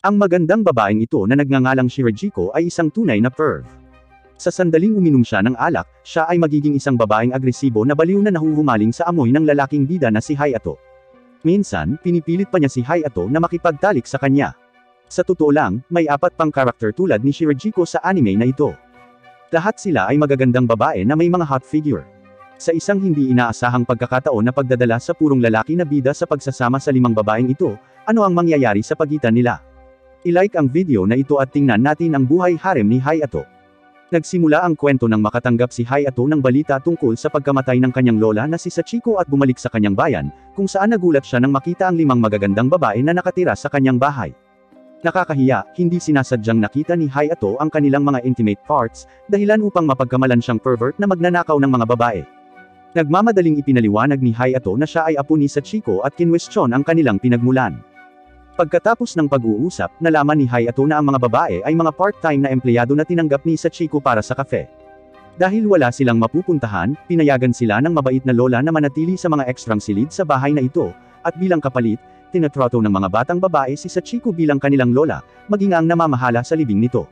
Ang magandang babaeng ito na nagngangalang Shirajiko ay isang tunay na perv. Sa sandaling uminom siya ng alak, siya ay magiging isang babaeng agresibo na baliw na nahuhumaling sa amoy ng lalaking bida na si Hayato. Minsan, pinipilit pa niya si Hayato na makipagtalik sa kanya. Sa totoo lang, may 4 pang karakter tulad ni Shirajiko sa anime na ito. Lahat sila ay magagandang babae na may mga hot figure. Sa isang hindi inaasahang pagkakataon na pagdadala sa purong lalaki na bida sa pagsasama sa 5 babaeng ito, ano ang mangyayari sa pagitan nila? I-like ang video na ito at tingnan natin ang buhay harem ni Hayato. Nagsimula ang kwento nang makatanggap si Hayato ng balita tungkol sa pagkamatay ng kanyang lola na si Sachiko at bumalik sa kanyang bayan, kung saan nagulat siya nang makita ang 5 magagandang babae na nakatira sa kanyang bahay. Nakakahiya, hindi sinasadyang nakita ni Hayato ang kanilang mga intimate parts, dahilan upang mapagkamalan siyang pervert na magnanakaw ng mga babae. Nagmamadaling ipinaliwanag ni Hayato na siya ay apo ni Sachiko at kinwestiyon ang kanilang pinagmulan. Pagkatapos ng pag-uusap, nalaman ni Hayato na ang mga babae ay mga part-time na empleyado na tinanggap ni Sachiko para sa kafe. Dahil wala silang mapupuntahan, pinayagan sila ng mabait na lola na manatili sa mga ekstrang silid sa bahay na ito, at bilang kapalit, tinatrato ng mga batang babae si Sachiko bilang kanilang lola, maging ang namamahala sa libing nito.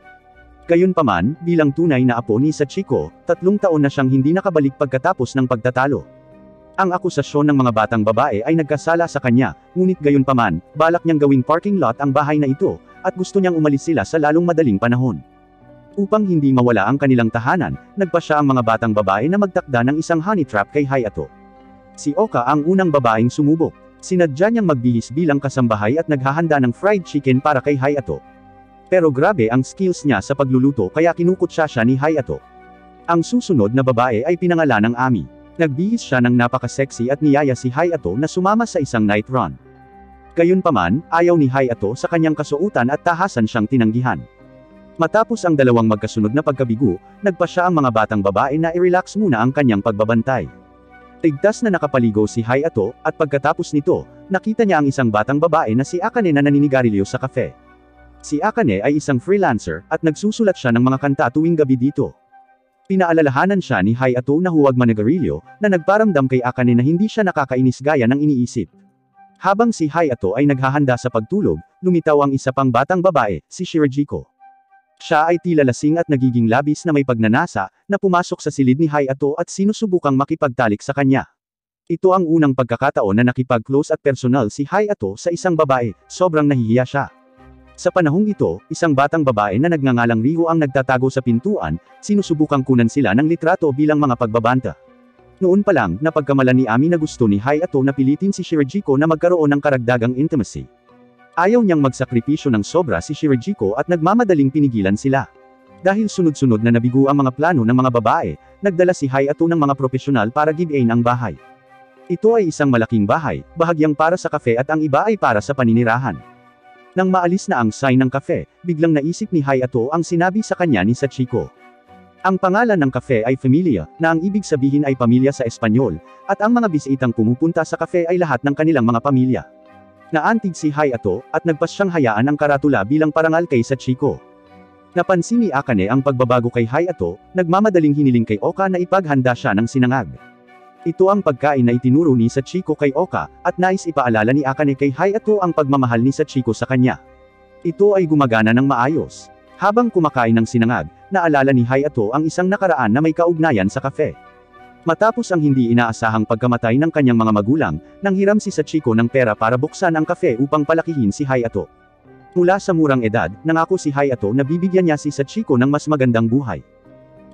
Gayunpaman, bilang tunay na apo ni Sachiko, 3 taon na siyang hindi nakabalik pagkatapos ng pagtatalo. Ang akusasyon ng mga batang babae ay nagkasala sa kanya, ngunit gayunpaman, balak niyang gawing parking lot ang bahay na ito, at gusto niyang umalis sila sa lalong madaling panahon. Upang hindi mawala ang kanilang tahanan, nagpasya ang mga batang babae na magtakda ng isang honey trap kay Hayato. Si Oka ang unang babaeng sumubok. Sinadya niyang magbihis bilang kasambahay at naghahanda ng fried chicken para kay Hayato. Pero grabe ang skills niya sa pagluluto kaya kinukutsa siya ni Hayato. Ang susunod na babae ay pinangalan ng Ami. Nagbihis siya ng napaka-sexy at niyaya si Hayato na sumama sa isang night run. Gayunpaman, ayaw ni Hayato sa kanyang kasuotan at tahasan siyang tinanggihan. Matapos ang 2 magkasunod na pagkabigo, nagpasya ang mga batang babae na i-relax muna ang kanyang pagbabantay. Tigtas na nakapaligo si Hayato, at pagkatapos nito, nakita niya ang isang batang babae na si Akane na naninigarilyo sa kafe. Si Akane ay isang freelancer, at nagsusulat siya ng mga kanta tuwing gabi dito. Pinaalalahanan siya ni Hayato na huwag manigarilyo, na nagparamdam kay Akane na hindi siya nakakainis gaya ng iniisip. Habang si Hayato ay naghahanda sa pagtulog, lumitaw ang isa pang batang babae, si Shirajiko. Siya ay tila lasing at nagiging labis na may pagnanasa, na pumasok sa silid ni Hayato at sinusubukang makipagtalik sa kanya. Ito ang unang pagkakataon na nakipag-close at personal si Hayato sa isang babae, sobrang nahihiya siya. Sa panahong ito, isang batang babae na nagngangalang Riho ang nagtatago sa pintuan, sinusubukang kunan sila ng litrato bilang mga pagbabanta. Noon pa lang, napagkamalan ni Ami na gusto ni Hayato na pilitin si Shirajiko na magkaroon ng karagdagang intimacy. Ayaw niyang magsakripisyo ng sobra si Shirajiko at nagmamadaling pinigilan sila. Dahil sunod-sunod na nabigo ang mga plano ng mga babae, nagdala si Hayato ng mga profesional para give-in ang bahay. Ito ay isang malaking bahay, bahagyang para sa kafe at ang iba ay para sa paninirahan. Nang maalis na ang sign ng kafe, biglang naisip ni Hayato ang sinabi sa kanya ni Sachiko. Ang pangalan ng kafe ay Familia, na ang ibig sabihin ay pamilya sa Espanyol, at ang mga bisitang pumupunta sa kafe ay lahat ng kanilang mga pamilya. Naantig si Hayato, at nagpasyang hayaan ang karatula bilang parangal kay Sachiko. Napansin ni Akane ang pagbabago kay Hayato, nagmamadaling hiniling kay Oka na ipaghanda siya ng sinangag. Ito ang pagkain na itinuro ni Sachiko kay Oka, at nais ipaalala ni Akane kay Hayato ang pagmamahal ni Sachiko sa kanya. Ito ay gumagana ng maayos. Habang kumakain ng sinangag, naalala ni Hayato ang isang nakaraan na may kaugnayan sa kafe. Matapos ang hindi inaasahang pagkamatay ng kanyang mga magulang, nanghiram si Sachiko ng pera para buksan ang kafe upang palakihin si Hayato. Mula sa murang edad, nangako si Hayato na bibigyan niya si Sachiko ng mas magandang buhay.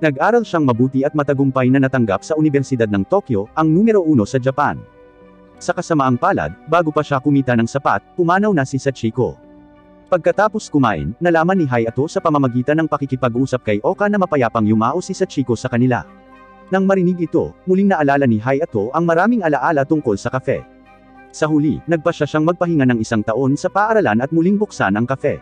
Nag-aral siyang mabuti at matagumpay na natanggap sa Universidad ng Tokyo, ang numero 1 sa Japan. Sa kasamaang palad, bago pa siya kumita ng sapat, pumanaw na si Sachiko. Pagkatapos kumain, nalaman ni Hayato sa pamamagitan ng pakikipag-usap kay Oka na mapayapang yumao si Sachiko sa kanila. Nang marinig ito, muling naalala ni Hayato ang maraming alaala tungkol sa kafe. Sa huli, nagpasya siyang magpahinga ng 1 taon sa paaralan at muling buksan ang kafe.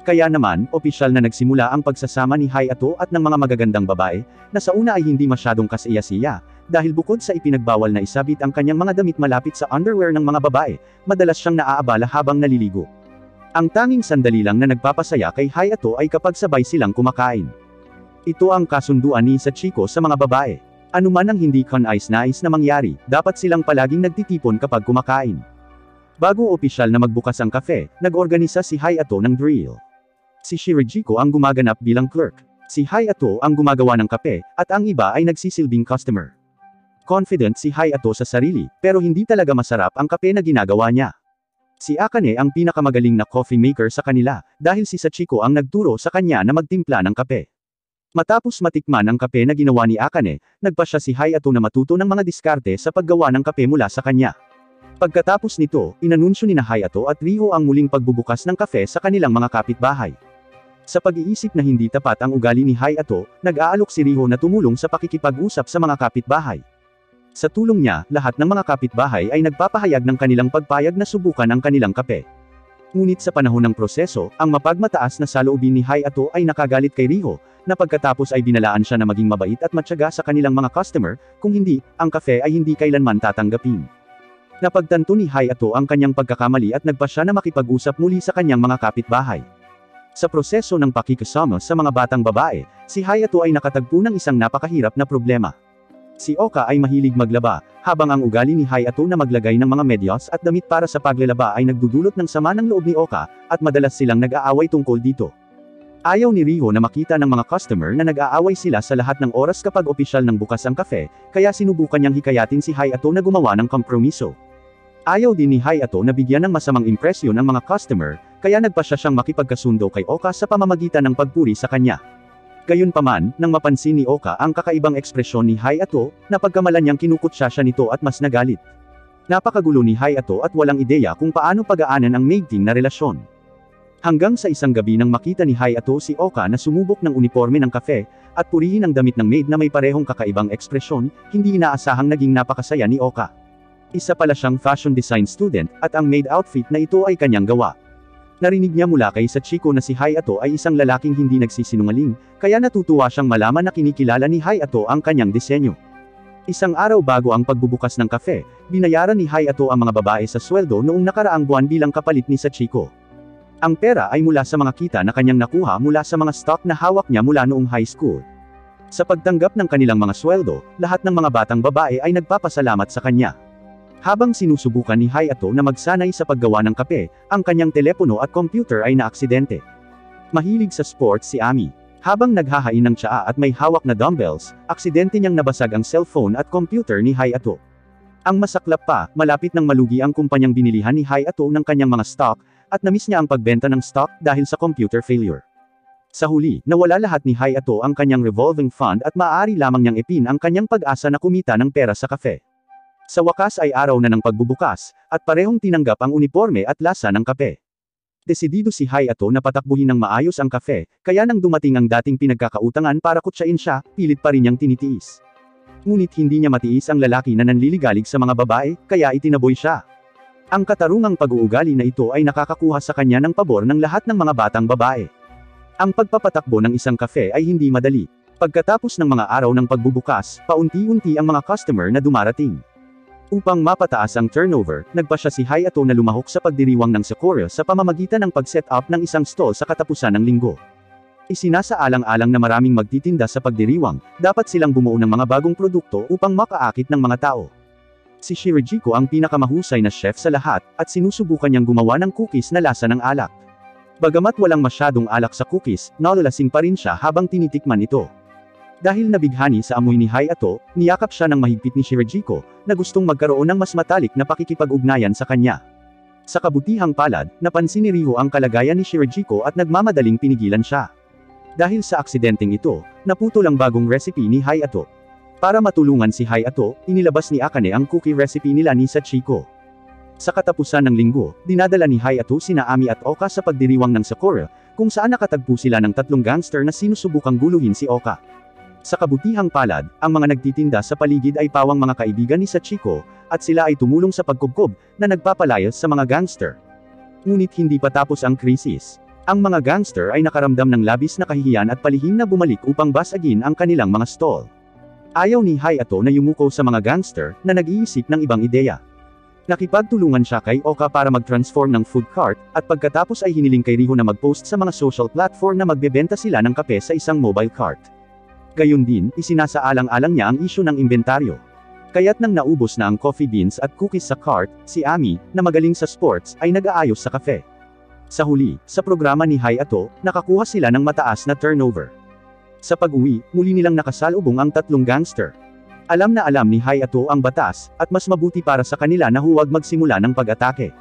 Kaya naman, opisyal na nagsimula ang pagsasama ni Hayato at ng mga magagandang babae, na sa una ay hindi masyadong kasiya-siya, dahil bukod sa ipinagbawal na isabit ang kanyang mga damit malapit sa underwear ng mga babae, madalas siyang naaabala habang naliligo. Ang tanging sandali lang na nagpapasaya kay Hayato ay kapag sabay silang kumakain. Ito ang kasunduan ni Sachiko sa mga babae. Ano man ang hindi kanais-nais na mangyari, dapat silang palaging nagtitipon kapag kumakain. Bago opisyal na magbukas ang kafe, nag-organisa si Hayato ng drill. Si Shirajiko ang gumaganap bilang clerk. Si Hayato ang gumagawa ng kape, at ang iba ay nagsisilbing customer. Confident si Hayato sa sarili, pero hindi talaga masarap ang kape na ginagawa niya. Si Akane ang pinakamagaling na coffee maker sa kanila, dahil si Sachiko ang nagturo sa kanya na magtimpla ng kape. Matapos matikman ang kape na ginawa ni Akane, nagpasya si Hayato na matuto ng mga diskarte sa paggawa ng kape mula sa kanya. Pagkatapos nito, inanunsyo ni Hayato at Riho ang muling pagbubukas ng kafe sa kanilang mga kapitbahay. Sa pag-iisip na hindi tapat ang ugali ni Hayato, nag-aalok si Riho na tumulong sa pakikipag-usap sa mga kapitbahay. Sa tulong niya, lahat ng mga kapitbahay ay nagpapahayag ng kanilang pagpayag na subukan ang kanilang kape. Ngunit sa panahon ng proseso, ang mapagmataas na saloobin ni Hayato ay nakagalit kay Riho, na pagkatapos ay binalaan siya na maging mabait at matyaga sa kanilang mga customer, kung hindi, ang kafe ay hindi kailanman tatanggapin. Napagtanto ni Hayato ang kanyang pagkakamali at nagpasya na makipag-usap muli sa kanyang mga kapitbahay. Sa proseso ng pakikisama sa mga batang babae, si Hayato ay nakatagpo ng isang napakahirap na problema. Si Oka ay mahilig maglaba, habang ang ugali ni Hayato na maglagay ng mga medyas at damit para sa paglalaba ay nagdudulot ng sama ng loob ni Oka, at madalas silang nag-aaway tungkol dito. Ayaw ni Riho na makita ng mga customer na nag-aaway sila sa lahat ng oras kapag opisyal ng bukas ang kafe, kaya sinubukan niyang hikayatin si Hayato na gumawa ng kompromiso. Ayaw din ni Hayato na bigyan ng masamang impresyon ang mga customer, kaya nagpasya siyang makipagkasundo kay Oka sa pamamagitan ng pagpuri sa kanya. Gayunpaman, nang mapansin ni Oka ang kakaibang ekspresyon ni Hayato, napagkamalan niyang kinukutsa siya nito at mas nagalit. Napakagulo ni Hayato at walang ideya kung paano pag-aanan ang mating na relasyon. Hanggang sa isang gabi nang makita ni Hayato si Oka na sumubok ng uniforme ng kafe, at purihin ang damit ng maid na may parehong kakaibang ekspresyon, hindi inaasahang naging napakasaya ni Oka. Isa pala siyang fashion design student, at ang maid outfit na ito ay kanyang gawa. Narinig niya mula kay Sachiko na si Hayato ay isang lalaking hindi nagsisinungaling, kaya natutuwa siyang malaman na kinikilala ni Hayato ang kanyang disenyo. Isang araw bago ang pagbubukas ng kafe, binayaran ni Hayato ang mga babae sa sweldo noong nakaraang buwan bilang kapalit ni Sachiko. Ang pera ay mula sa mga kita na kanyang nakuha mula sa mga stock na hawak niya mula noong high school. Sa pagtanggap ng kanilang mga sweldo, lahat ng mga batang babae ay nagpapasalamat sa kanya. Habang sinusubukan ni Hayato na magsanay sa paggawa ng kape, ang kanyang telepono at computer ay naaksidente. Mahilig sa sports si Ami. Habang naghahain ng tsaa at may hawak na dumbbells, aksidente niyang nabasag ang cellphone at computer ni Hayato. Ang masaklap pa, malapit nang malugi ang kumpanyang binilihan ni Hayato ng kanyang mga stock, at namiss niya ang pagbenta ng stock dahil sa computer failure. Sa huli, nawala lahat ni Hayato ang kanyang revolving fund at maaari lamang niyang ipin ang kanyang pag-asa na kumita ng pera sa kafe. Sa wakas ay araw na ng pagbubukas, at parehong tinanggap ang uniforme at lasa ng kape. Desidido si Hayato na patakbuhin ng maayos ang kafe, kaya nang dumating ang dating pinagkakautangan para kutsain siya, pilit pa rin niyang tinitiis. Ngunit hindi niya matiis ang lalaki na nanliligalig sa mga babae, kaya itinaboy siya. Ang katarungang pag-uugali na ito ay nakakakuha sa kanya ng pabor ng lahat ng mga batang babae. Ang pagpapatakbo ng isang kafe ay hindi madali. Pagkatapos ng mga araw ng pagbubukas, paunti-unti ang mga customer na dumarating. Upang mapataas ang turnover, nagpasya si Hayato na lumahok sa pagdiriwang ng Sakura sa pamamagitan ng pag-set up ng isang stall sa katapusan ng linggo. Isinasaalang-alang na maraming magtitinda sa pagdiriwang, dapat silang bumuo ng mga bagong produkto upang makaakit ng mga tao. Si Shirajiko ang pinakamahusay na chef sa lahat, at sinusubukan niyang gumawa ng cookies na lasa ng alak. Bagamat walang masyadong alak sa cookies, nalalasing pa rin siya habang tinitikman ito. Dahil nabighani sa amoy ni Hayato, niyakap siya ng mahigpit ni Shirajiko, na gustong magkaroon ng mas matalik na pakikipag-ugnayan sa kanya. Sa kabutihang palad, napansin ni Riho ang kalagayan ni Shirajiko at nagmamadaling pinigilan siya. Dahil sa aksidenteng ito, naputol ang bagong recipe ni Hayato. Para matulungan si Hayato, inilabas ni Akane ang cookie recipe nila ni Sachiko. Sa katapusan ng linggo, dinadala ni Hayato sina Ami at Oka sa pagdiriwang ng Sakura, kung saan nakatagpo sila ng 3 gangster na sinusubukang guluhin si Oka. Sa kabutihang palad, ang mga nagtitinda sa paligid ay pawang mga kaibigan ni Sachiko, at sila ay tumulong sa pagkubkob, na nagpapalayas sa mga gangster. Ngunit hindi pa tapos ang krisis. Ang mga gangster ay nakaramdam ng labis na kahihiyan at palihim na bumalik upang basagin ang kanilang mga stall. Ayaw ni Hayato na yumuko sa mga gangster, na nag-iisip ng ibang ideya. Nakipagtulungan siya kay Oka para mag-transform ng food cart, at pagkatapos ay hiniling kay Riho na mag-post sa mga social platform na magbebenta sila ng kape sa isang mobile cart. Gayon din, isinasaalang-alang niya ang isyu ng inventaryo. Kaya't nang naubos na ang coffee beans at cookies sa cart, si Ami, na magaling sa sports, ay nag-aayos sa kafe. Sa huli, sa programa ni Hayato, nakakuha sila ng mataas na turnover. Sa pag-uwi, muli nilang nakasalubong ang tatlong gangster. Alam na alam ni Hayato ang batas, at mas mabuti para sa kanila na huwag magsimula ng pag-atake.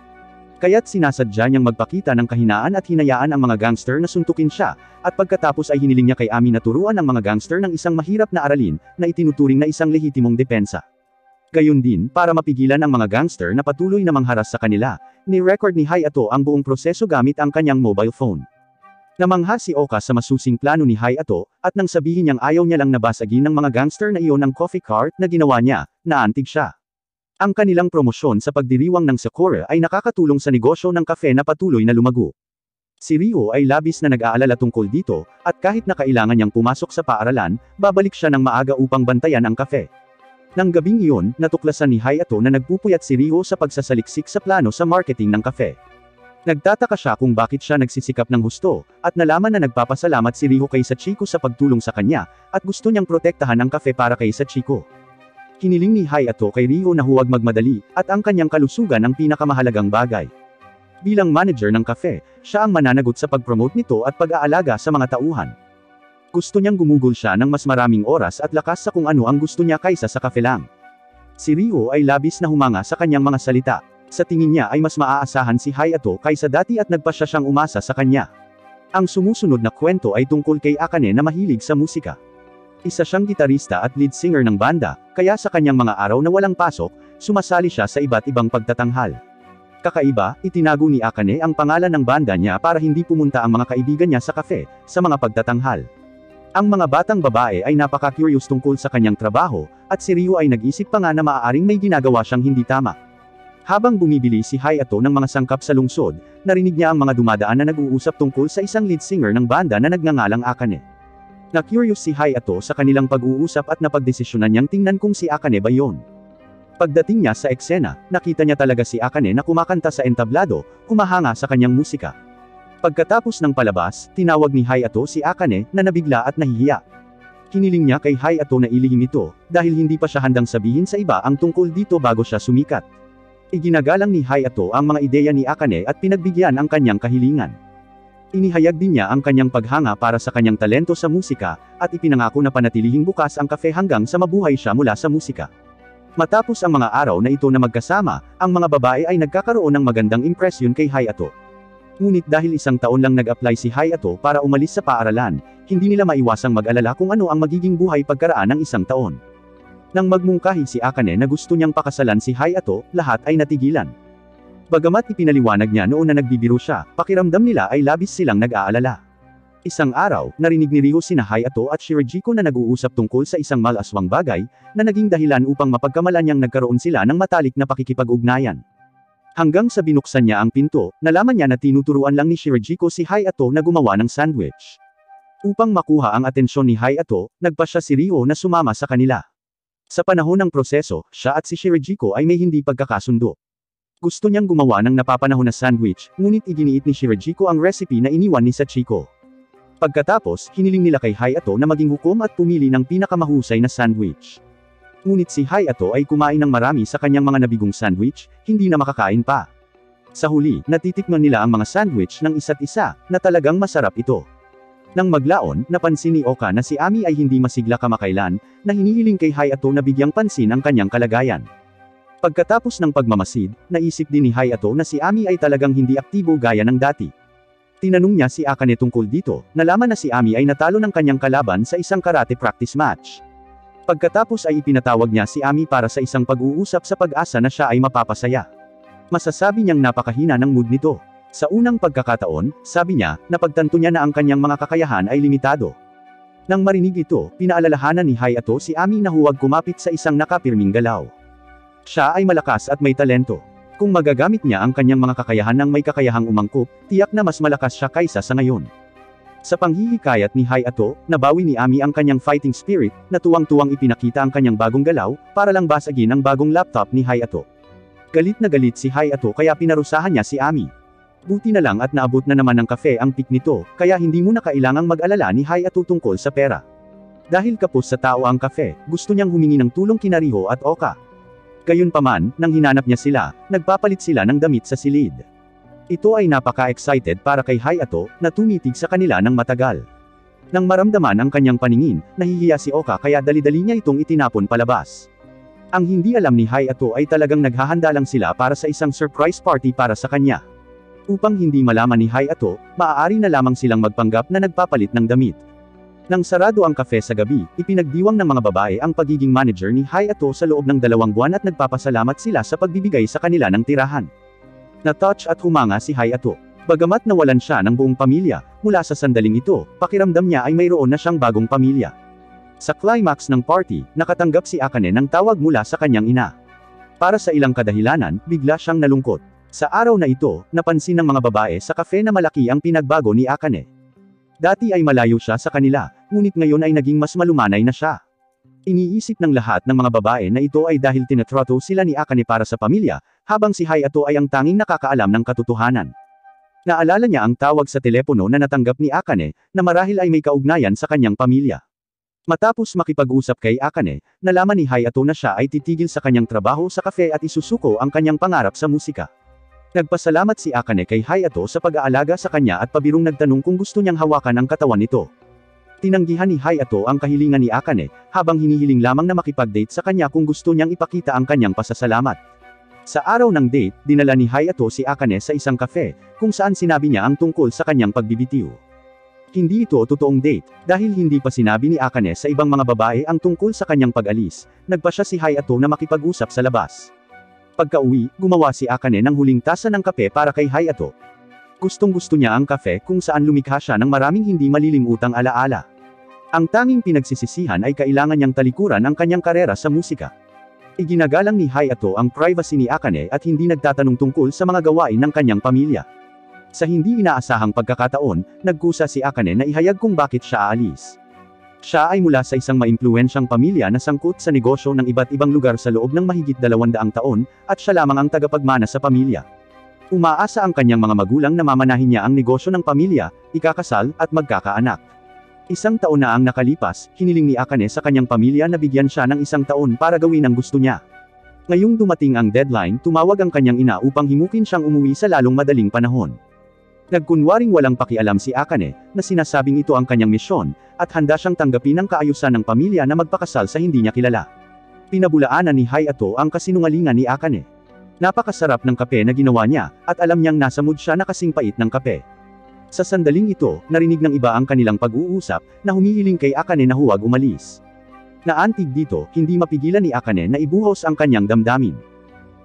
Kaya't sinasadya niyang magpakita ng kahinaan at hinayaan ang mga gangster na suntukin siya, at pagkatapos ay hiniling niya kay Ami na turuan ang mga gangster ng isang mahirap na aralin, na itinuturing na isang lehitimong depensa. Gayon din, para mapigilan ang mga gangster na patuloy na mangharas sa kanila, ni-record ni Hayato ang buong proseso gamit ang kanyang mobile phone. Namangha si Oka sa masusing plano ni Hayato, at nang sabihin niyang ayaw niya lang nabasagin ng mga gangster na iyon ang coffee cart na ginawa niya, naantig siya. Ang kanilang promosyon sa pagdiriwang ng Sakura ay nakakatulong sa negosyo ng kafe na patuloy na lumago. Si Ryo ay labis na nag-aalala tungkol dito, at kahit na kailangan niyang pumasok sa paaralan, babalik siya ng maaga upang bantayan ang kafe. Nang gabing iyon, natuklasan ni Hayato na nagpupuyat si Ryo sa pagsasaliksik sa plano sa marketing ng kafe. Nagtataka siya kung bakit siya nagsisikap ng husto, at nalaman na nagpapasalamat si Ryo kay Sachiko sa pagtulong sa kanya, at gusto niyang protektahan ang kafe para kay Sachiko. Hiniling ni Hayato kay Ryo na huwag magmadali, at ang kanyang kalusugan ang pinakamahalagang bagay. Bilang manager ng kafe, siya ang mananagot sa pag-promote nito at pag-aalaga sa mga tauhan. Gusto niyang gumugol siya ng mas maraming oras at lakas sa kung ano ang gusto niya kaysa sa kafe lang. Si Ryo ay labis na humanga sa kanyang mga salita. Sa tingin niya ay mas maaasahan si Hayato kaysa dati at nagpasya siyang umasa sa kanya. Ang sumusunod na kwento ay tungkol kay Akane na mahilig sa musika. Isa siyang gitarista at lead singer ng banda, kaya sa kanyang mga araw na walang pasok, sumasali siya sa iba't ibang pagtatanghal. Kakaiba, itinago ni Akane ang pangalan ng banda niya para hindi pumunta ang mga kaibigan niya sa kafe, sa mga pagtatanghal. Ang mga batang babae ay napaka-curious tungkol sa kanyang trabaho, at si Ryo ay nag-isip pa nga na maaaring may ginagawa siyang hindi tama. Habang bumibili si Hayato ng mga sangkap sa lungsod, narinig niya ang mga dumadaan na nag-uusap tungkol sa isang lead singer ng banda na nagngangalang Akane. Na-curious si Hayato sa kanilang pag-uusap at napagdesisyonan niyang tingnan kung si Akane ba yon. Pagdating niya sa eksena, nakita niya talaga si Akane na kumakanta sa entablado, humahanga sa kanyang musika. Pagkatapos ng palabas, tinawag ni Hayato si Akane na nabigla at nahihiya. Hiniling niya kay Hayato na ilihim ito, dahil hindi pa siya handang sabihin sa iba ang tungkol dito bago siya sumikat. Iginagalang ni Hayato ang mga ideya ni Akane at pinagbigyan ang kanyang kahilingan. Inihayag din niya ang kanyang paghanga para sa kanyang talento sa musika, at ipinangako na panatilihing bukas ang kafe hanggang sa mabuhay siya mula sa musika. Matapos ang mga araw na ito na magkasama, ang mga babae ay nagkakaroon ng magandang impresyon kay Hayato. Ngunit dahil isang taon lang nag-apply si Hayato para umalis sa paaralan, hindi nila maiwasang mag-alala kung ano ang magiging buhay pagkaraan ng isang taon. Nang magmungkahi si Akane na gusto niyang pakasalan si Hayato, lahat ay natigilan. Bagamat ipinaliwanag niya noon na nagbibiro siya, pakiramdam nila ay labis silang nag-aalala. Isang araw, narinig ni Ryo sina Hayato at Shirajiko na nag-uusap tungkol sa isang malaswang bagay, na naging dahilan upang mapagkamalan niyang nagkaroon sila ng matalik na pakikipag-ugnayan. Hanggang sa binuksan niya ang pinto, nalaman niya na tinuturuan lang ni Shirajiko si Hayato na gumawa ng sandwich. Upang makuha ang atensyon ni Hayato, nagpasya si Ryo na sumama sa kanila. Sa panahon ng proseso, siya at si Shirajiko ay may hindi pagkakasundo. Gusto niyang gumawa ng napapanahon na sandwich, ngunit iginiit ni Shirajiko ang recipe na iniwan ni Sachiko. Pagkatapos, hiniling nila kay Hayato na maging hukom at pumili ng pinakamahusay na sandwich. Ngunit si Hayato ay kumain ng marami sa kanyang mga nabigong sandwich, hindi na makakain pa. Sa huli, natitikman nila ang mga sandwich ng isa't isa, na talagang masarap ito. Nang maglaon, napansin ni Oka na si Ami ay hindi masigla kamakailan, na hinihiling kay Hayato na bigyang pansin ang kanyang kalagayan. Pagkatapos ng pagmamasid, naisip din ni Hayato na si Ami ay talagang hindi aktibo gaya ng dati. Tinanong niya si Akane tungkol dito, nalaman na si Ami ay natalo ng kanyang kalaban sa isang karate practice match. Pagkatapos ay ipinatawag niya si Ami para sa isang pag-uusap sa pag-asa na siya ay mapapasaya. Masasabi niyang napakahina ng mood nito. Sa unang pagkakataon, sabi niya, napagtanto niya na ang kanyang mga kakayahan ay limitado. Nang marinig ito, pinaalalahanan ni Hayato si Ami na huwag kumapit sa isang nakapirming galaw. Siya ay malakas at may talento. Kung magagamit niya ang kanyang mga kakayahan ng may kakayahang umangkop, tiyak na mas malakas siya kaysa sa ngayon. Sa panghihikayat ni Hayato, nabawi ni Ami ang kanyang fighting spirit, na tuwang-tuwang ipinakita ang kanyang bagong galaw, para lang basagin ang bagong laptop ni Hayato. Galit na galit si Hayato kaya pinarusahan niya si Ami. Buti na lang at naabot na naman ng kafe ang pick nito, kaya hindi mo na kailangang mag-alala ni Hayato tungkol sa pera. Dahil kapos sa tao ang kafe, gusto niyang humingi ng tulong kina Riho at Oka. Gayunpaman, nang hinanap niya sila, nagpapalit sila ng damit sa silid. Ito ay napaka-excited para kay Hayato, na tumitig sa kanila ng matagal. Nang maramdaman ang kanyang paningin, nahihiya si Oka kaya dali-dali niya itong itinapon palabas. Ang hindi alam ni Hayato ay talagang naghahanda lang sila para sa isang surprise party para sa kanya. Upang hindi malaman ni Hayato, maaari na lamang silang magpanggap na nagpapalit ng damit. Nang sarado ang kafe sa gabi, ipinagdiwang ng mga babae ang pagiging manager ni Hayato sa loob ng 2 buwan at nagpapasalamat sila sa pagbibigay sa kanila ng tirahan. Na-touch at humanga si Hayato. Bagamat nawalan siya ng buong pamilya, mula sa sandaling ito, pakiramdam niya ay mayroon na siyang bagong pamilya. Sa climax ng party, nakatanggap si Akane ng tawag mula sa kanyang ina. Para sa ilang kadahilanan, bigla siyang nalungkot. Sa araw na ito, napansin ng mga babae sa kafe na malaki ang pinagbago ni Akane. Dati ay malayo siya sa kanila, ngunit ngayon ay naging mas malumanay na siya. Iniisip ng lahat ng mga babae na ito ay dahil tinatrato sila ni Akane para sa pamilya, habang si Hayato ay ang tanging nakakaalam ng katotohanan. Naalala niya ang tawag sa telepono na natanggap ni Akane, na marahil ay may kaugnayan sa kanyang pamilya. Matapos makipag-usap kay Akane, nalaman ni Hayato na siya ay titigil sa kanyang trabaho sa kafe at isusuko ang kanyang pangarap sa musika. Nagpasalamat si Akane kay Hayato sa pag-aalaga sa kanya at pabirong nagtanong kung gusto niyang hawakan ang katawan nito. Tinanggihan ni Hayato ang kahilingan ni Akane, habang hinihiling lamang na makipag-date sa kanya kung gusto niyang ipakita ang kanyang pasasalamat. Sa araw ng date, dinala ni Hayato si Akane sa isang cafe, kung saan sinabi niya ang tungkol sa kanyang pagbibitiw. Hindi ito totoong date, dahil hindi pa sinabi ni Akane sa ibang mga babae ang tungkol sa kanyang pag-alis, nagpa siya si Hayato na makipag-usap sa labas. Pagka-uwi, gumawa si Akane ng huling tasa ng kape para kay Hayato. Gustong-gusto niya ang kafe kung saan lumikha siya ng maraming hindi malilimutang alaala. Ang tanging pinagsisisihan ay kailangan niyang talikuran ang kanyang karera sa musika. Iginagalang ni Hayato ang privacy ni Akane at hindi nagtatanong tungkol sa mga gawain ng kanyang pamilya. Sa hindi inaasahang pagkakataon, nagkusa si Akane na ihayag kung bakit siya aalis. Siya ay mula sa isang maimpluwensyang pamilya na sangkot sa negosyo ng iba't ibang lugar sa loob ng mahigit 200 taon, at siya lamang ang tagapagmana sa pamilya. Umaasa ang kanyang mga magulang na mamanahin niya ang negosyo ng pamilya, ikakasal, at magkakaanak. 1 taon na ang nakalipas, hiniling ni Akane sa kanyang pamilya na bigyan siya ng 1 taon para gawin ang gusto niya. Ngayong dumating ang deadline, tumawag ang kanyang ina upang himukin siyang umuwi sa lalong madaling panahon. Nagkunwaring walang pakialam si Akane, na sinasabing ito ang kanyang misyon, at handa siyang tanggapin ang kaayusan ng pamilya na magpakasal sa hindi niya kilala. Pinabulaanan ni Hayato ang kasinungalingan ni Akane. Napakasarap ng kape na ginawa niya, at alam niyang nasa mood siya na kasing pait ng kape. Sa sandaling ito, narinig ng iba ang kanilang pag-uusap, na humihiling kay Akane na huwag umalis. Naantig dito, hindi mapigilan ni Akane na ibuhos ang kanyang damdamin.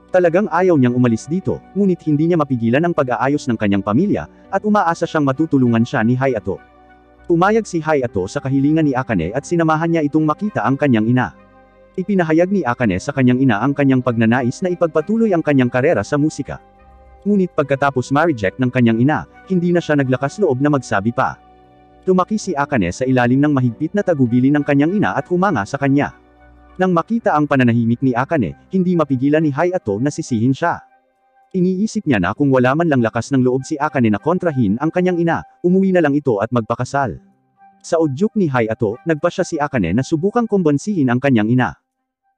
Talagang ayaw niyang umalis dito, ngunit hindi niya mapigilan ang pag-aayos ng kanyang pamilya, at umaasa siyang matutulungan siya ni Hayato. Pumayag si Hayato sa kahilingan ni Akane at sinamahan niya itong makita ang kanyang ina. Ipinahayag ni Akane sa kanyang ina ang kanyang pagnanais na ipagpatuloy ang kanyang karera sa musika. Ngunit pagkatapos ma-reject ng kanyang ina, hindi na siya naglakas loob na magsabi pa. Lumaki si Akane sa ilalim ng mahigpit na tagubilin ng kanyang ina at humanga sa kanya. Nang makita ang pananahimik ni Akane, hindi mapigilan ni Hayato na sisihin siya. Iniisip niya na kung wala man lang lakas ng loob si Akane na kontrahin ang kanyang ina, umuwi na lang ito at magpakasal. Sa udyok ni Hayato, nagpa siya si Akane na subukang kumbonsihin ang kanyang ina.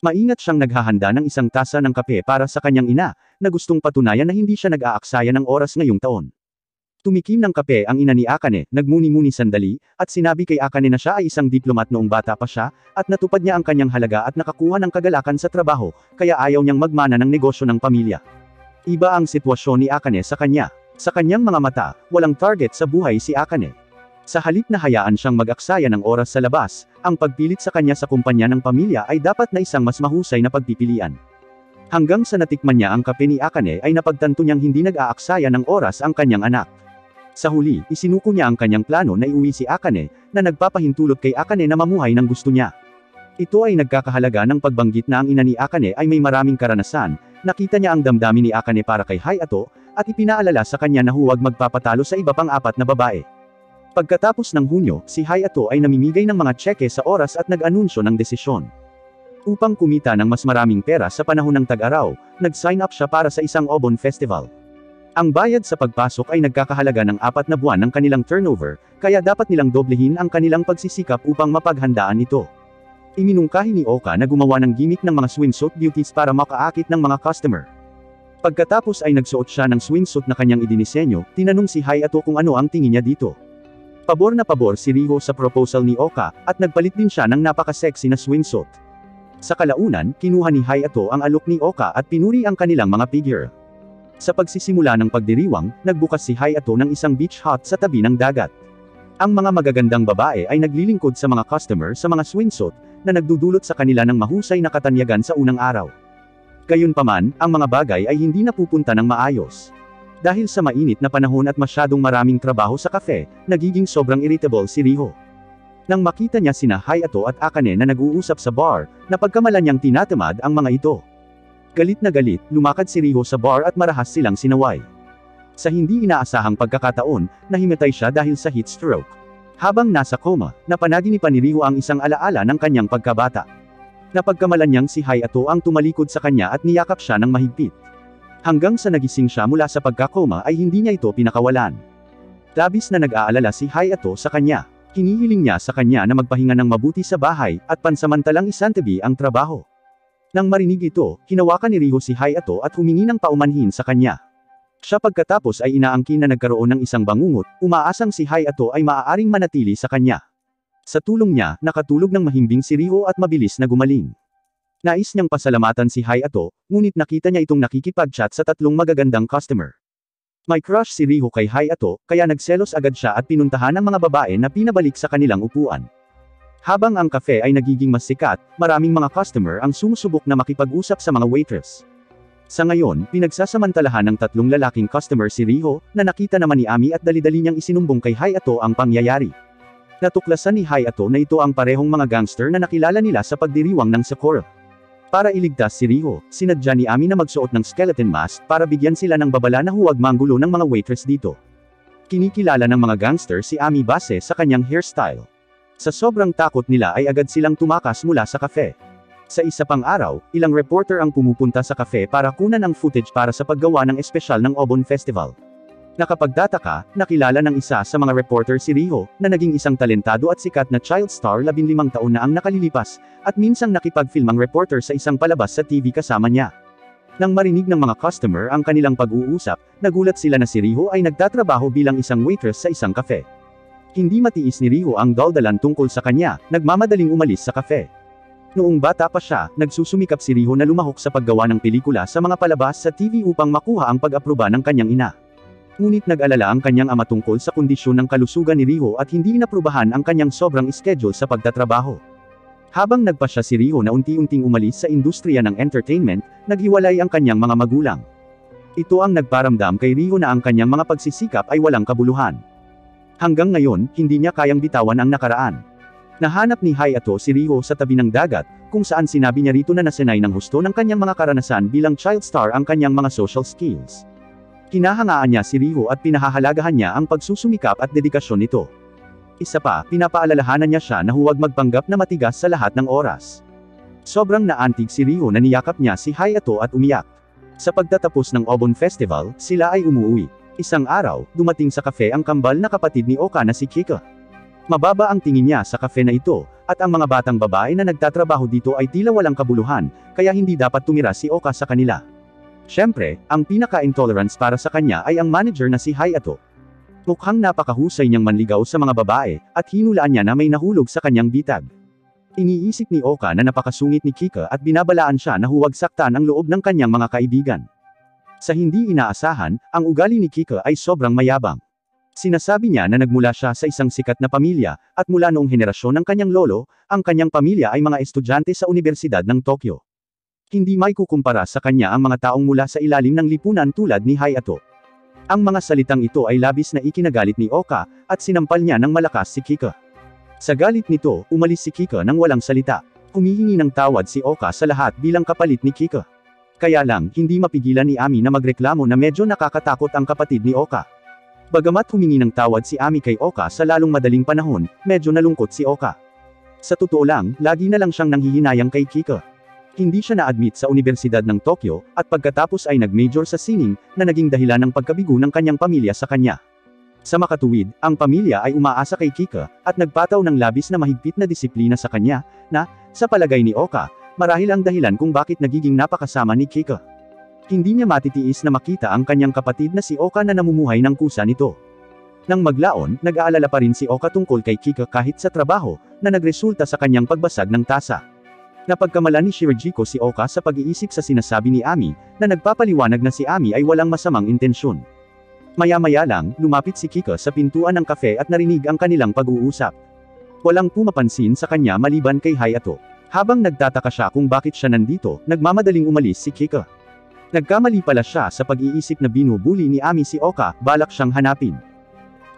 Maingat siyang naghahanda ng 1 tasa ng kape para sa kanyang ina, na gustong patunayan na hindi siya nag-aaksaya ng oras ngayong taon. Tumikim ng kape ang ina ni Akane, nagmuni-muni sandali, at sinabi kay Akane na siya ay isang diplomat noong bata pa siya, at natupad niya ang kanyang halaga at nakakuha ng kagalakan sa trabaho, kaya ayaw niyang magmana ng negosyo ng pamilya. Iba ang sitwasyon ni Akane sa kanya. Sa kanyang mga mata, walang target sa buhay si Akane. Sa halip na hayaan siyang mag-aksaya ng oras sa labas, ang pagpilit sa kanya sa kumpanya ng pamilya ay dapat na isang mas mahusay na pagpipilian. Hanggang sa natikman niya ang kape ni Akane ay napagtanto niyang hindi nag-aaksaya ng oras ang kanyang anak. Sa huli, isinuko niya ang kanyang plano na iuwi si Akane, na nagpapahintulot kay Akane na mamuhay ng gusto niya. Ito ay nagkakahalaga ng pagbanggit na ang ina ni Akane ay may maraming karanasan, nakita niya ang damdamin ni Akane para kay Hayato, at ipinaalala sa kanya na huwag magpapatalo sa iba pang 4 na babae. Pagkatapos ng Hunyo, si Hayato ay namimigay ng mga tseke sa oras at nag-anunsyo ng desisyon. Upang kumita ng mas maraming pera sa panahon ng tag-araw, nag-sign up siya para sa isang Obon Festival. Ang bayad sa pagpasok ay nagkakahalaga ng 4 na buwan ng kanilang turnover, kaya dapat nilang doblehin ang kanilang pagsisikap upang mapaghandaan ito. Iminungkahi ni Oka na gumawa ng gimmick ng mga swimsuit beauties para makaakit ng mga customer. Pagkatapos ay nagsuot siya ng swimsuit na kanyang idinisenyo, tinanong si Hayato kung ano ang tingin niya dito. Pabor na pabor si Riho sa proposal ni Oka, at nagpalit din siya ng napaka-sexy na swimsuit. Sa kalaunan, kinuha ni Hayato ang alok ni Oka at pinuri ang kanilang mga figure. Sa pagsisimula ng pagdiriwang, nagbukas si Hayato ng isang beach hut sa tabi ng dagat. Ang mga magagandang babae ay naglilingkod sa mga customer sa mga swimsuit, na nagdudulot sa kanila ng mahusay na katanyagan sa unang araw. Gayunpaman, ang mga bagay ay hindi napupunta ng maayos. Dahil sa mainit na panahon at masyadong maraming trabaho sa cafe, nagiging sobrang irritable si Riho. Nang makita niya sina Hayato at Akane na nag-uusap sa bar, napagkamalan niyang tinatamad ang mga ito. Galit na galit, lumakad si Riho sa bar at marahas silang sinaway. Sa hindi inaasahang pagkakataon, nahimatay siya dahil sa heat stroke. Habang nasa coma, napanaginipan ni Riho ang isang alaala ng kanyang pagkabata. Napagkamalan niyang si Hayato ang tumalikod sa kanya at niyakap siya ng mahigpit. Hanggang sa nagising siya mula sa pagkakoma ay hindi niya ito pinakawalan. Labis na nag-aalala si Hayato sa kanya. Hinihiling niya sa kanya na magpahinga ng mabuti sa bahay, at pansamantalang isantabi ang trabaho. Nang marinig ito, hinawakan ni Riho si Hayato at humingi ng paumanhin sa kanya. Siya pagkatapos ay inaangkin na nagkaroon ng isang bangungot, umaasang si Hayato ay maaaring manatili sa kanya. Sa tulong niya, nakatulog ng mahimbing si Riho at mabilis na gumaling. Nais niyang pasalamatan si Hayato, ngunit nakita niya itong nakikipag-chat sa tatlong magagandang customer. May crush si Riho kay Hayato, kaya nagselos agad siya at pinuntahan ang mga babae na pinabalik sa kanilang upuan. Habang ang cafe ay nagiging mas sikat, maraming mga customer ang sumusubok na makipag-usap sa mga waitress. Sa ngayon, pinagsasamantalahan ng tatlong lalaking customer si Riho, na nakita naman ni Ami at dali-dali niyang isinumbong kay Hayato ang pangyayari. Natuklasan ni Hayato na ito ang parehong mga gangster na nakilala nila sa pagdiriwang ng Sakura. Para iligtas si Riho, sinadya ni Ami na magsuot ng skeleton mask para bigyan sila ng babala na huwag manggulo ng mga waitress dito. Kinikilala ng mga gangster si Ami base sa kanyang hairstyle. Sa sobrang takot nila ay agad silang tumakas mula sa cafe. Sa isa pang araw, ilang reporter ang pumupunta sa cafe para kunan ang footage para sa paggawa ng espesyal ng Obon Festival. Nakapagtataka, nakilala ng isa sa mga reporter si Riho, na naging isang talentado at sikat na child star 15 taon na ang nakalilipas, at minsang nakipag-film ang reporter sa isang palabas sa TV kasama niya. Nang marinig ng mga customer ang kanilang pag-uusap, nagulat sila na si Riho ay nagtatrabaho bilang isang waitress sa isang cafe. Hindi matiis ni Riho ang daldalan tungkol sa kanya, nagmamadaling umalis sa cafe. Noong bata pa siya, nagsusumikap si Riho na lumahok sa paggawa ng pelikula sa mga palabas sa TV upang makuha ang pag-aproba ng kanyang ina. Ngunit nag-alala ang kanyang ama tungkol sa kondisyon ng kalusugan ni Riho at hindi inaprubahan ang kanyang sobrang schedule sa pagtatrabaho. Habang nagpasya si Riho na unti-unting umalis sa industriya ng entertainment, naghiwalay ang kanyang mga magulang. Ito ang nagparamdam kay Riho na ang kanyang mga pagsisikap ay walang kabuluhan. Hanggang ngayon, hindi niya kayang bitawan ang nakaraan. Nahanap ni Hayato si Riho sa tabi ng dagat, kung saan sinabi niya rito na nasanay ng husto ng kanyang mga karanasan bilang child star ang kanyang mga social skills. Kinahangaan niya si Riho at pinahahalagahan niya ang pagsusumikap at dedikasyon nito. Isa pa, pinapaalalahanan niya siya na huwag magpanggap na matigas sa lahat ng oras. Sobrang naantig si Riho na niyakap niya si Hayato at umiyak. Sa pagtatapos ng Obon Festival, sila ay umuwi. Isang araw, dumating sa cafe ang kambal na kapatid ni Oka na si Kika. Mababa ang tingin niya sa cafe na ito, at ang mga batang babae na nagtatrabaho dito ay tila walang kabuluhan, kaya hindi dapat tumira si Oka sa kanila. Siyempre, ang pinaka-intolerance para sa kanya ay ang manager na si Hayato. Mukhang napakahusay niyang manligaw sa mga babae, at hinulaan niya na may nahulog sa kanyang bitag. Iniisip ni Oka na napakasungit ni Kika at binabalaan siya na huwag saktan ang loob ng kanyang mga kaibigan. Sa hindi inaasahan, ang ugali ni Kika ay sobrang mayabang. Sinasabi niya na nagmula siya sa isang sikat na pamilya, at mula noong henerasyon ng kanyang lolo, ang kanyang pamilya ay mga estudyante sa Universidad ng Tokyo. Hindi may kukumpara sa kanya ang mga taong mula sa ilalim ng lipunan tulad ni Hayato. Ang mga salitang ito ay labis na ikinagalit ni Oka, at sinampal niya ng malakas si Kika. Sa galit nito, umalis si Kika nang walang salita. Humihingi ng tawad si Oka sa lahat bilang kapalit ni Kika. Kaya lang, hindi mapigilan ni Ami na magreklamo na medyo nakakatakot ang kapatid ni Oka. Bagamat humingi ng tawad si Ami kay Oka sa lalong madaling panahon, medyo nalungkot si Oka. Sa totoo lang, lagi na lang siyang nanghihinayang kay Kika. Hindi siya na-admit sa Universidad ng Tokyo, at pagkatapos ay nag-major sa sining, na naging dahilan ng pagkabigo ng kanyang pamilya sa kanya. Sa makatuwid, ang pamilya ay umaasa kay Kika, at nagpataw ng labis na mahigpit na disiplina sa kanya, na, sa palagay ni Oka, marahil ang dahilan kung bakit nagiging napakasama ni Kika. Hindi niya matitiis na makita ang kanyang kapatid na si Oka na namumuhay ng kusa nito. Nang maglaon, nag-aalala pa rin si Oka tungkol kay Kika kahit sa trabaho, na nagresulta sa kanyang pagbasag ng tasa. Napagkamalan ni Shirajiko si Oka sa pag-iisip sa sinasabi ni Ami, na nagpapaliwanag na si Ami ay walang masamang intensyon. Maya-maya lang, lumapit si Kika sa pintuan ng kafe at narinig ang kanilang pag-uusap. Walang pumapansin sa kanya maliban kay Hayato. Habang nagtataka siya kung bakit siya nandito, nagmamadaling umalis si Kika. Nagkamali pala siya sa pag-iisip na binubuli ni Ami si Oka, balak siyang hanapin.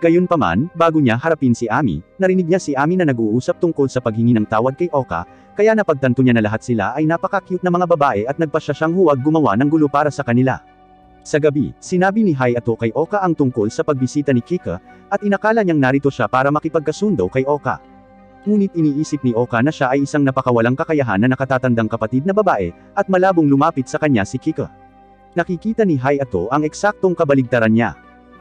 Gayunpaman, bago niya harapin si Ami, narinig niya si Ami na nag-uusap tungkol sa paghingi ng tawad kay Oka, kaya napagtanto niya na lahat sila ay napaka-cute na mga babae at nagpasya siyang huwag gumawa ng gulo para sa kanila. Sa gabi, sinabi ni Hayato kay Oka ang tungkol sa pagbisita ni Kika, at inakala niyang narito siya para makipagkasundo kay Oka. Ngunit iniisip ni Oka na siya ay isang napakawalang kakayahan na nakatatandang kapatid na babae, at malabong lumapit sa kanya si Kika. Nakikita ni Hayato ang eksaktong kabaligtaran niya.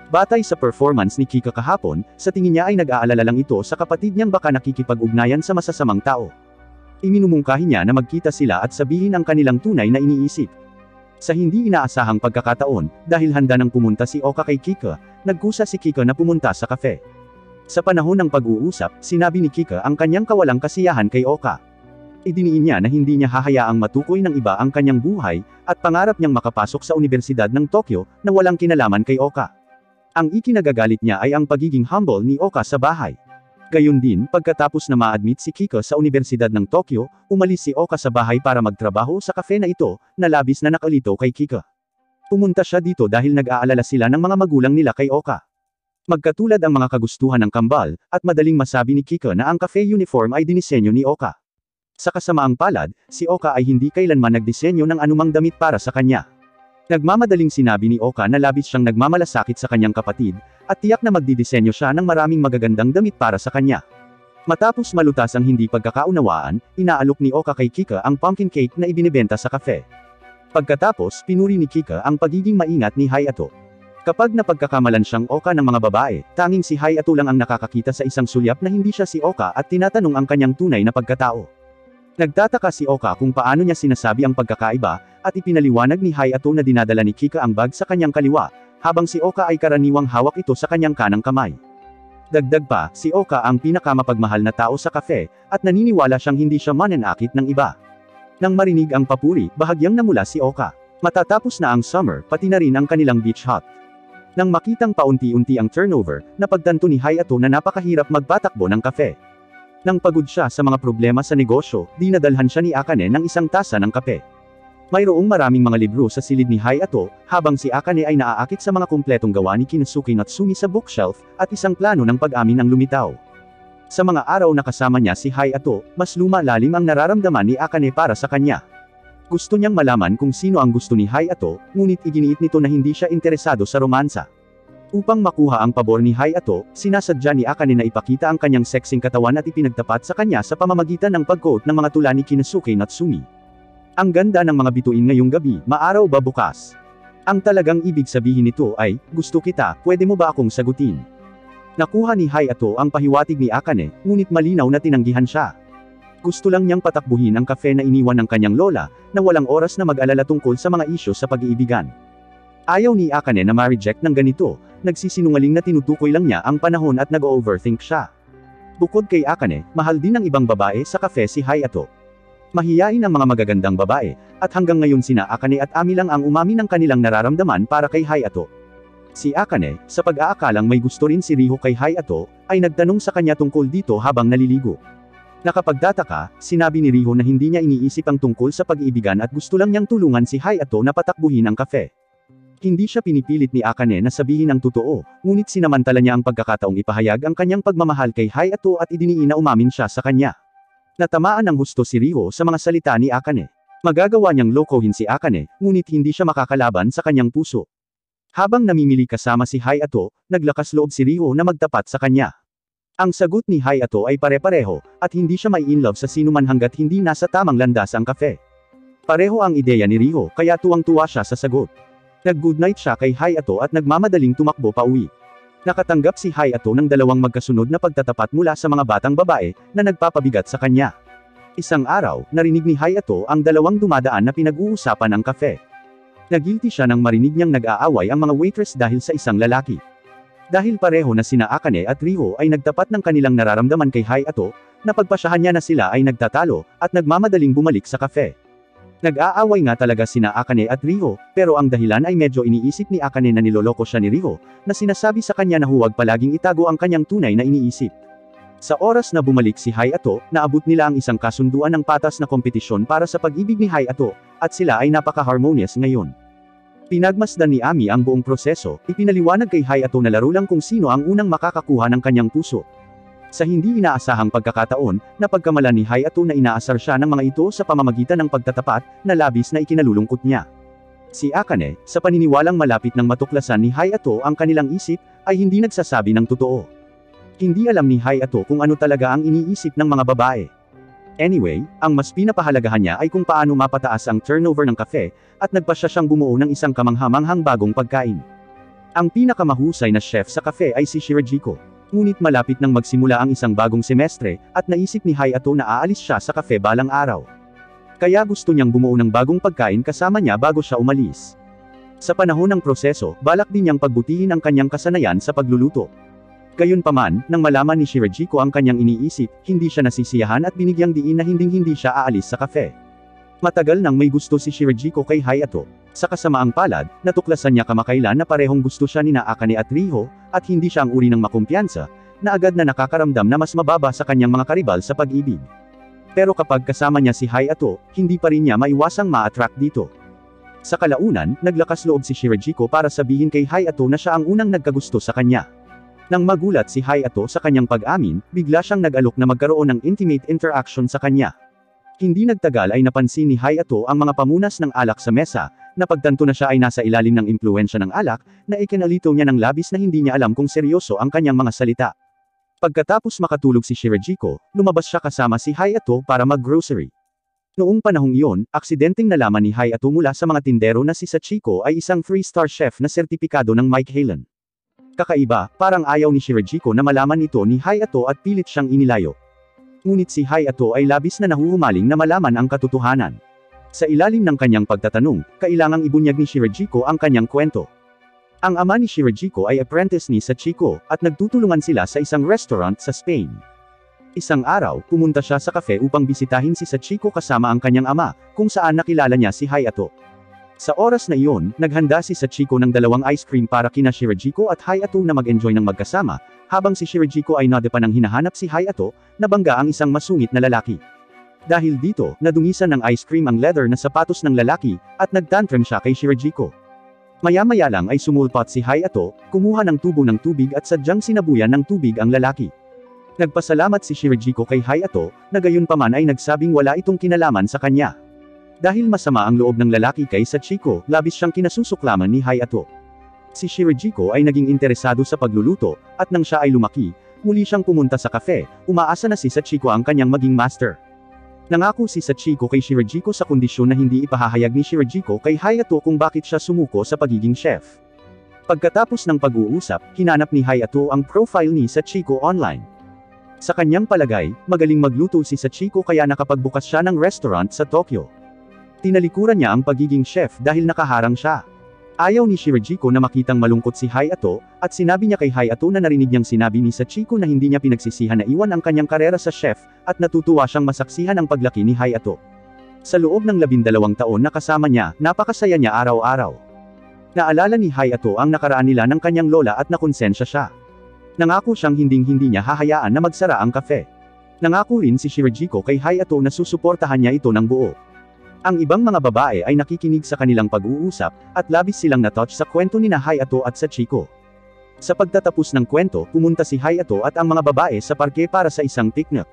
Batay sa performance ni Kika kahapon, sa tingin niya ay nag-aalala lang ito sa kapatid niyang baka nakikipag-ugnayan sa masasamang tao. Iminumungkahi niya na magkita sila at sabihin ang kanilang tunay na iniisip. Sa hindi inaasahang pagkakataon, dahil handa nang pumunta si Oka kay Kika, nagkusa si Kika na pumunta sa kafe. Sa panahon ng pag-uusap, sinabi ni Kika ang kanyang kawalang kasiyahan kay Oka. Idiniin niya na hindi niya hahayaang matukoy ng iba ang kanyang buhay, at pangarap niyang makapasok sa Universidad ng Tokyo, na walang kinalaman kay Oka. Ang ikinagagalit niya ay ang pagiging humble ni Oka sa bahay. Gayon din, pagkatapos na ma-admit si Kika sa Universidad ng Tokyo, umalis si Oka sa bahay para magtrabaho sa kafe na ito, na labis na nakalito kay Kika. Pumunta siya dito dahil nag-aalala sila ng mga magulang nila kay Oka. Magkatulad ang mga kagustuhan ng kambal, at madaling masabi ni Kika na ang cafe uniform ay dinisenyo ni Oka. Sa kasamaang palad, si Oka ay hindi kailanman nagdisenyo ng anumang damit para sa kanya. Nagmamadaling sinabi ni Oka na labis siyang nagmamalasakit sa kanyang kapatid, at tiyak na magdidisenyo siya ng maraming magagandang damit para sa kanya. Matapos malutas ang hindi pagkakaunawaan, inaalok ni Oka kay Kika ang pumpkin cake na ibinebenta sa kafe. Pagkatapos, pinuri ni Kika ang pagiging maingat ni Hayato. Kapag napagkakamalan siyang Oka ng mga babae, tanging si Hayato lang ang nakakakita sa isang sulyap na hindi siya si Oka at tinatanong ang kanyang tunay na pagkatao. Nagtataka si Oka kung paano niya sinasabi ang pagkakaiba, at ipinaliwanag ni Hayato na dinadala ni Kika ang bag sa kanyang kaliwa, habang si Oka ay karaniwang hawak ito sa kanyang kanang kamay. Dagdag pa, si Oka ang pinakamapagmahal na tao sa kafe, at naniniwala siyang hindi siya mananakit ng iba. Nang marinig ang papuri, bahagyang namula si Oka. Matatapos na ang summer, pati na rin ang kanilang beach hut. Nang makitang paunti-unti ang turnover, napagtanto ni Hayato na napakahirap magpatakbo ng kafe. Nang pagod siya sa mga problema sa negosyo, dinadalhan siya ni Akane ng isang tasa ng kape. Mayroong maraming mga libro sa silid ni Hayato, habang si Akane ay naaakit sa mga kumpletong gawa ni Kinosuke Natsumi sa bookshelf, at isang plano ng pag-amin ang lumitaw. Sa mga araw na kasama niya si Hayato, mas lumalalim ang nararamdaman ni Akane para sa kanya. Gusto niyang malaman kung sino ang gusto ni Hayato, ngunit iginiit nito na hindi siya interesado sa romansa. Upang makuha ang pabor ni Hayato, sinasadya ni Akane na ipakita ang kanyang sexing katawan at ipinagtapat sa kanya sa pamamagitan ng pag-quote ng mga tula ni Kinosuke Natsumi. Ang ganda ng mga bituin ngayong gabi, maaraw ba bukas? Ang talagang ibig sabihin nito ay, gusto kita, pwede mo ba akong sagutin? Nakuha ni Hayato ang pahiwatig ni Akane, ngunit malinaw na tinanggihan siya. Gusto lang niyang patakbuhin ang kafe na iniwan ng kanyang lola, na walang oras na mag-alala tungkol sa mga isyu sa pag-iibigan. Ayaw ni Akane na ma-reject ng ganito, nagsisinungaling na tinutukoy lang niya ang panahon at nag-overthink siya. Bukod kay Akane, mahal din ng ibang babae sa kafe si Hayato. Mahiyain ang mga magagandang babae, at hanggang ngayon sina Akane at Ami lang ang umami ng kanilang nararamdaman para kay Hayato. Si Akane, sa pag-aakalang may gusto rin si Riho kay Hayato, ay nagtanong sa kanya tungkol dito habang naliligo. Nakapagtataka, sinabi ni Riho na hindi niya iniisip ang tungkol sa pag-iibigan at gusto lang niyang tulungan si Hayato na patakbuhin ang kafe. Hindi siya pinipilit ni Akane na sabihin ang totoo, ngunit sinamantala niya ang pagkakataong ipahayag ang kanyang pagmamahal kay Hayato at idiniin na umamin siya sa kanya. Natamaan ng husto si Riho sa mga salita ni Akane. Magagawa niyang lokohin si Akane, ngunit hindi siya makakalaban sa kanyang puso. Habang namimili kasama si Hayato, naglakas loob si Riho na magtapat sa kanya. Ang sagot ni Hayato ay pare-pareho, at hindi siya may in love sa sinuman hanggat hindi nasa tamang landas ang kafe. Pareho ang ideya ni Riho, kaya tuwang-tuwa siya sa sagot. Nag-goodnight siya kay Hayato at nagmamadaling tumakbo pauwi. Nakatanggap si Hayato ng dalawang magkasunod na pagtatapat mula sa mga batang babae, na nagpapabigat sa kanya. Isang araw, narinig ni Hayato ang dalawang dumadaan na pinag-uusapan ang kafe. Nagilty siya nang marinig niyang nag-aaway ang mga waitress dahil sa isang lalaki. Dahil pareho na sina Akane at Riho ay nagtapat ng kanilang nararamdaman kay Hayato, napagpasyahan niya na sila ay nagtatalo, at nagmamadaling bumalik sa kafe. Nag-aaway nga talaga sina Akane at Riho, pero ang dahilan ay medyo iniisip ni Akane na niloloko siya ni Riho, na sinasabi sa kanya na huwag palaging itago ang kanyang tunay na iniisip. Sa oras na bumalik si Hayato, naabot nila ang isang kasunduan ng patas na kompetisyon para sa pag-ibig ni Hayato, at sila ay napaka-harmonious ngayon. Pinagmasdan ni Ami ang buong proseso, ipinaliwanag kay Hayato na laro lang kung sino ang unang makakakuha ng kanyang puso. Sa hindi inaasahang pagkakataon, napagkamalan ni Hayato na inaasar siya ng mga ito sa pamamagitan ng pagtatapat, na labis na ikinalulungkot niya. Si Akane, sa paniniwalang malapit ng matuklasan ni Hayato ang kanilang isip, ay hindi nagsasabi ng totoo. Hindi alam ni Hayato kung ano talaga ang iniisip ng mga babae. Anyway, ang mas pinapahalagahan niya ay kung paano mapataas ang turnover ng kafe, at nagpasya siyang bumuo ng isang kamanghamanghang bagong pagkain. Ang pinakamahusay na chef sa kafe ay si Shirajiko. Ngunit malapit nang magsimula ang isang bagong semestre, at naisip ni Hayato na aalis siya sa kafe balang araw. Kaya gusto niyang bumuo ng bagong pagkain kasama niya bago siya umalis. Sa panahon ng proseso, balak din niyang pagbutihin ang kanyang kasanayan sa pagluluto. Gayunpaman, nang malaman ni Shirajiko ang kanyang iniisip, hindi siya nasisiyahan at binigyang diin na hinding-hindi siya aalis sa kafe. Matagal nang may gusto si Shirajiko kay Hayato. Sa kasamaang palad, natuklasan niya kamakailan na parehong gusto siya ni Akane at Riho, at hindi siya ang uri ng makumpiyansa, na agad na nakakaramdam na mas mababa sa kanyang mga karibal sa pag-ibig. Pero kapag kasama niya si Hayato, hindi pa rin niya maiwasang ma-attract dito. Sa kalaunan, naglakas loob si Shirajiko para sabihin kay Hayato na siya ang unang nagkagusto sa kanya. Nang magulat si Hayato sa kanyang pag-amin, bigla siyang nag-alok na magkaroon ng intimate interaction sa kanya. Hindi nagtagal ay napansin ni Hayato ang mga pamunas ng alak sa mesa, napagtanto na siya ay nasa ilalim ng impluwensya ng alak, na ikinalito niya ng labis na hindi niya alam kung seryoso ang kanyang mga salita. Pagkatapos makatulog si Shirajiko, lumabas siya kasama si Hayato para mag-grocery. Noong panahong iyon, aksidenteng nalaman ni Hayato mula sa mga tindero na si Sachiko ay isang 3-star chef na sertipikado ng Mike Halen. Kakaiba, parang ayaw ni Shirajiko na malaman ito ni Hayato at pilit siyang inilayo. Ngunit si Hayato ay labis na nahuhumaling na malaman ang katotohanan. Sa ilalim ng kanyang pagtatanong, kailangang ibunyag ni Shirajiko ang kanyang kwento. Ang ama ni Shirajiko ay apprentice ni Sachiko, at nagtutulungan sila sa isang restaurant sa Spain. Isang araw, pumunta siya sa cafe upang bisitahin si Sachiko kasama ang kanyang ama, kung saan nakilala niya si Hayato. Sa oras na iyon, naghanda si Sachiko ng dalawang ice cream para kina Shirajiko at Hayato na mag-enjoy ng magkasama, habang si Shirajiko ay nadepa nang hinahanap si Hayato, nabangga ang isang masungit na lalaki. Dahil dito, nadungisan ng ice cream ang leather na sapatos ng lalaki, at nagtantrum siya kay Shirajiko. Maya-maya lang ay sumulpot si Hayato, kumuha ng tubo ng tubig at sadyang sinabuyan ng tubig ang lalaki. Nagpasalamat si Shirajiko kay Hayato, na gayunpaman ay nagsabing wala itong kinalaman sa kanya. Dahil masama ang loob ng lalaki kay Sachiko, labis siyang kinasusuklaman ni Hayato. Si Shirajiko ay naging interesado sa pagluluto, at nang siya ay lumaki, muli siyang pumunta sa cafe, umaasa na si Sachiko ang kanyang maging master. Nangako si Sachiko kay Shirajiko sa kondisyon na hindi ipahahayag ni Shirajiko kay Hayato kung bakit siya sumuko sa pagiging chef. Pagkatapos ng pag-uusap, hinanap ni Hayato ang profile ni Sachiko online. Sa kanyang palagay, magaling magluto si Sachiko kaya nakapagbukas siya ng restaurant sa Tokyo. Tinalikuran niya ang pagiging chef dahil nakaharang siya. Ayaw ni Shirajiko na makitang malungkot si Hayato, at sinabi niya kay Hayato na narinig niyang sinabi ni Sachiko na hindi niya pinagsisihan na iwan ang kanyang karera sa chef, at natutuwa siyang masaksihan ang paglaki ni Hayato. Sa loob ng 12 taon na kasama niya, napakasaya niya araw-araw. Naalala ni Hayato ang nakaraan nila ng kanyang lola at nakonsensya siya. Nangako siyang hinding-hindi niya hahayaan na magsara ang kafe. Nangako rin si Shirajiko kay Hayato na susuportahan niya ito ng buo. Ang ibang mga babae ay nakikinig sa kanilang pag-uusap, at labis silang na-touch sa kwento ni Hayato at Sachiko. Sa pagtatapos ng kwento, pumunta si Hayato at ang mga babae sa parke para sa isang picnic.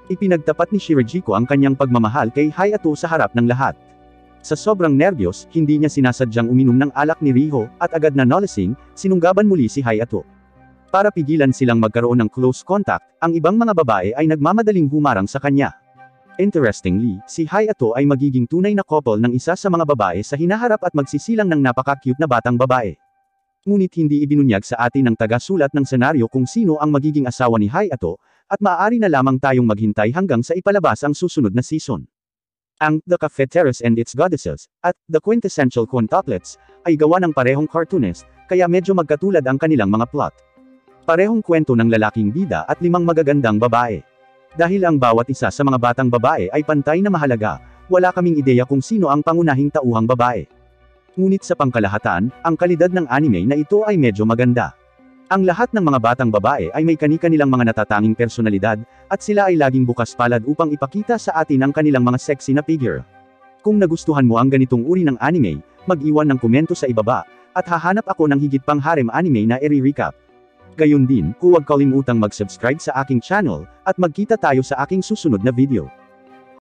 Ipinagtapat ni Shirajiko ang kanyang pagmamahal kay Hayato sa harap ng lahat. Sa sobrang nerbiyos, hindi niya sinasadyang uminom ng alak ni Riho, at agad na nolasing, sinunggaban muli si Hayato. Para pigilan silang magkaroon ng close contact, ang ibang mga babae ay nagmamadaling humarang sa kanya. Interestingly, si Hayato ay magiging tunay na couple ng isa sa mga babae sa hinaharap at magsisilang ng napaka-cute na batang babae. Ngunit hindi ibinunyag sa atin ng taga-sulat ng senaryo kung sino ang magiging asawa ni Hayato, at maaari na lamang tayong maghintay hanggang sa ipalabas ang susunod na season. Ang The Cafeteras and Its Goddesses, at The Quintessential Quintuplets, ay gawa ng parehong cartoonist, kaya medyo magkatulad ang kanilang mga plot. Parehong kwento ng lalaking bida at 5 magagandang babae. Dahil ang bawat isa sa mga batang babae ay pantay na mahalaga, wala kaming ideya kung sino ang pangunahing tauhang babae. Ngunit sa pangkalahatan, ang kalidad ng anime na ito ay medyo maganda. Ang lahat ng mga batang babae ay may kani-kanilang mga natatanging personalidad, at sila ay laging bukas palad upang ipakita sa atin ang kanilang mga sexy na figure. Kung nagustuhan mo ang ganitong uri ng anime, mag-iwan ng komento sa ibaba, at hahanap ako ng higit pang harem anime na i-recap. Gayon din, huwag kalimutang mag-subscribe sa aking channel, at magkita tayo sa aking susunod na video.